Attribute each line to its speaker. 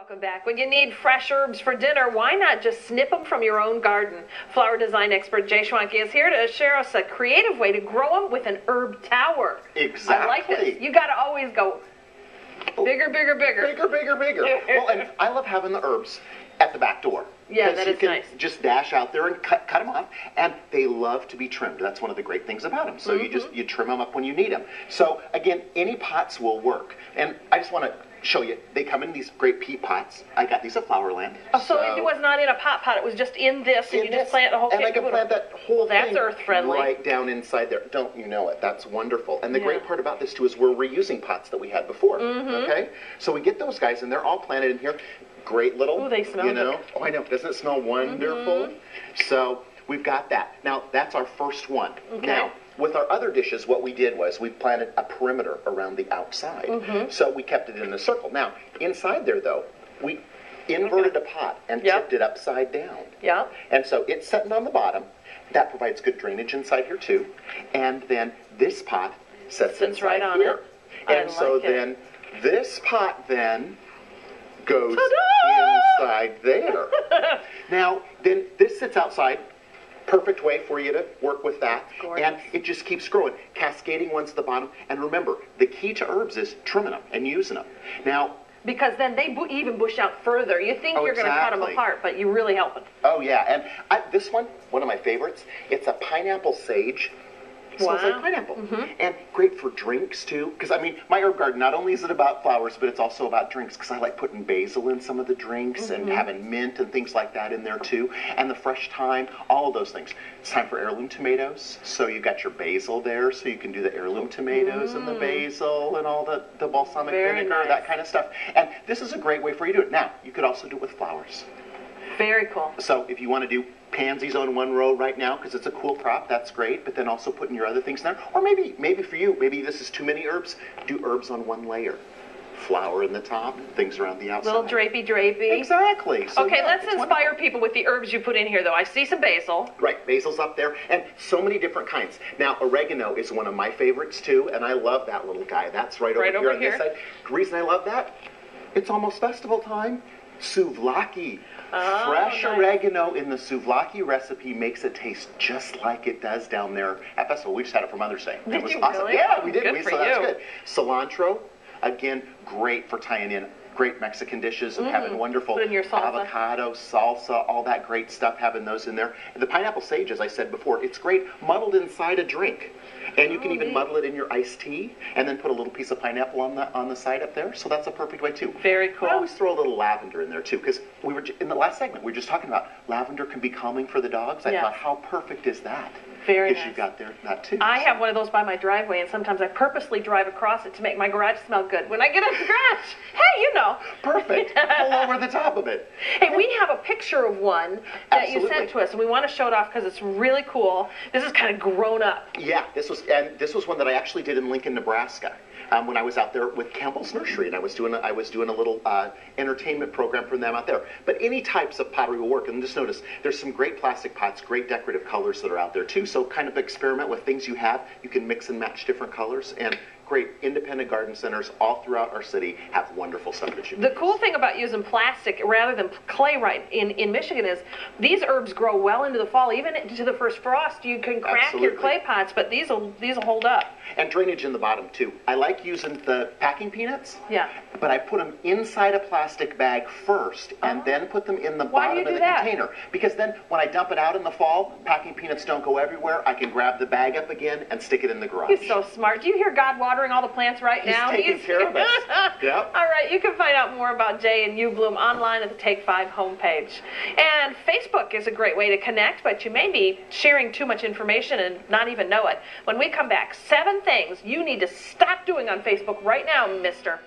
Speaker 1: Welcome back. When you need fresh herbs for dinner, why not just snip them from your own garden? Flower design expert Jay Schwanke is here to share us a creative way to grow them with an herb tower.
Speaker 2: Exactly.
Speaker 1: I like this. You got to always go bigger, bigger, bigger.
Speaker 2: Bigger, bigger, bigger. Well, and I love having the herbs at the back door.
Speaker 1: Yeah, that is nice.
Speaker 2: Just dash out there and cut them off, and they love to be trimmed. That's one of the great things about them. So you trim them up when you need them. So again, any pots will work. And I just want to show you, they come in these great peat pots. I got these at Flowerland.
Speaker 1: Oh, so it was not in a pot, it was just in this, and you just plant the whole thing.
Speaker 2: And I can plant that whole thing
Speaker 1: that's earth-friendly.
Speaker 2: Right down inside there. Don't you know it? That's wonderful. And the great part about this, too, is we're reusing pots that we had before. Okay? So we get those guys, and they're all planted in here. Great little,
Speaker 1: ooh, they smell good.
Speaker 2: Oh, I know. Doesn't it smell wonderful? So we've got that. Now, that's our first one.
Speaker 1: Okay.
Speaker 2: Now, with our other dishes, what we did was we planted a perimeter around the outside. So we kept it in a circle. Now, inside there, though, we inverted a pot and tipped it upside down.
Speaker 1: Yeah.
Speaker 2: And so it's sitting on the bottom. That provides good drainage inside here, too. And then this pot sits inside
Speaker 1: right on
Speaker 2: here.
Speaker 1: it.
Speaker 2: And so then this pot then goes inside there. Now, then this sits outside. Perfect way for you to work with that. And it just keeps growing. Cascading ones at the bottom. And remember, the key to herbs is trimming them and using them. Now,
Speaker 1: because then they even bush out further. You think you're going to cut them apart, but you really help them.
Speaker 2: Oh, yeah. And this one of my favorites, it's a pineapple sage. It smells like pineapple. And great for drinks, too. Because, I mean, my herb garden, not only is it about flowers, but it's also about drinks. Because I like putting basil in some of the drinks and having mint and things like that in there, too. And the fresh thyme, all of those things. It's time for heirloom tomatoes. So you've got your basil there, so you can do the heirloom tomatoes and the basil and all the balsamic vinegar, that kind of stuff. And this is a great way for you to do it. Now, you could also do it with flowers.
Speaker 1: Very cool.
Speaker 2: So if you want to do pansies on one row right now because it's a cool crop, that's great, but then also putting your other things in there. Or maybe for you, maybe this is too many herbs, do herbs on one layer. Flower in the top, things around the outside.
Speaker 1: Little drapey.
Speaker 2: Exactly. So,
Speaker 1: okay, let's inspire people with the herbs you put in here, though. I see some basil.
Speaker 2: Right, basil's up there, and so many different kinds. Now, oregano is one of my favorites, too, and I love that little guy. That's right over here on this side. The reason I love that, it's almost festival time. Souvlaki. Fresh oregano in the souvlaki recipe makes it taste just like it does down there at festival. We just had it for Mother's Day. It was awesome.
Speaker 1: Really?
Speaker 2: Yeah, we did.
Speaker 1: Good for
Speaker 2: so that's
Speaker 1: you.
Speaker 2: good. Cilantro, again, great for tying in great Mexican dishes and having wonderful
Speaker 1: Put in your salsa.
Speaker 2: avocado, salsa, all that great stuff, having those in there. And the pineapple sage, as I said before, it's great muddled inside a drink. And you can even muddle it in your iced tea and then put a little piece of pineapple on the side up there. So that's a perfect way, too.
Speaker 1: Very cool.
Speaker 2: I always throw a little lavender in there, too, because we were in the last segment, we were just talking about lavender can be calming for the dogs. I thought, how perfect is that?
Speaker 1: Very nice.
Speaker 2: You got that, too.
Speaker 1: I have one of those by my driveway, and sometimes I purposely drive across it to make my garage smell good. When I get in the garage, hey, you know.
Speaker 2: Perfect. Pull over the top of it.
Speaker 1: Hey, we have a picture of one that you sent to us, and we want to show it off because it's really cool. This is kind of grown up.
Speaker 2: Yeah, this was one that I actually did in Lincoln, Nebraska. When I was out there with Campbell's Nursery, and I was doing a little entertainment program for them out there. But any types of pottery will work. And just notice, there's some great plastic pots, great decorative colors that are out there too. So kind of experiment with things you have. You can mix and match different colors. And great independent garden centers all throughout our city have wonderful stuff that you can
Speaker 1: The cool thing about using plastic rather than clay in Michigan is these herbs grow well into the fall. Even into the first frost, you can crack your clay pots, but these will hold up.
Speaker 2: And drainage in the bottom, too. I like using the packing peanuts.
Speaker 1: Yeah.
Speaker 2: But I put them inside a plastic bag first and then put them in the bottom of the container. Because then when I dump it out in the fall, packing peanuts don't go everywhere. I can grab the bag up again and stick it in the garage.
Speaker 1: He's so smart. Do you hear God watering all the plants right now?
Speaker 2: He's taking care of us. Yep.
Speaker 1: All right, you can find out more about Jay and You Bloom online at the Take 5 homepage. And Facebook is a great way to connect, but you may be sharing too much information and not even know it. When we come back, 7 things you need to stop doing on Facebook right now, mister.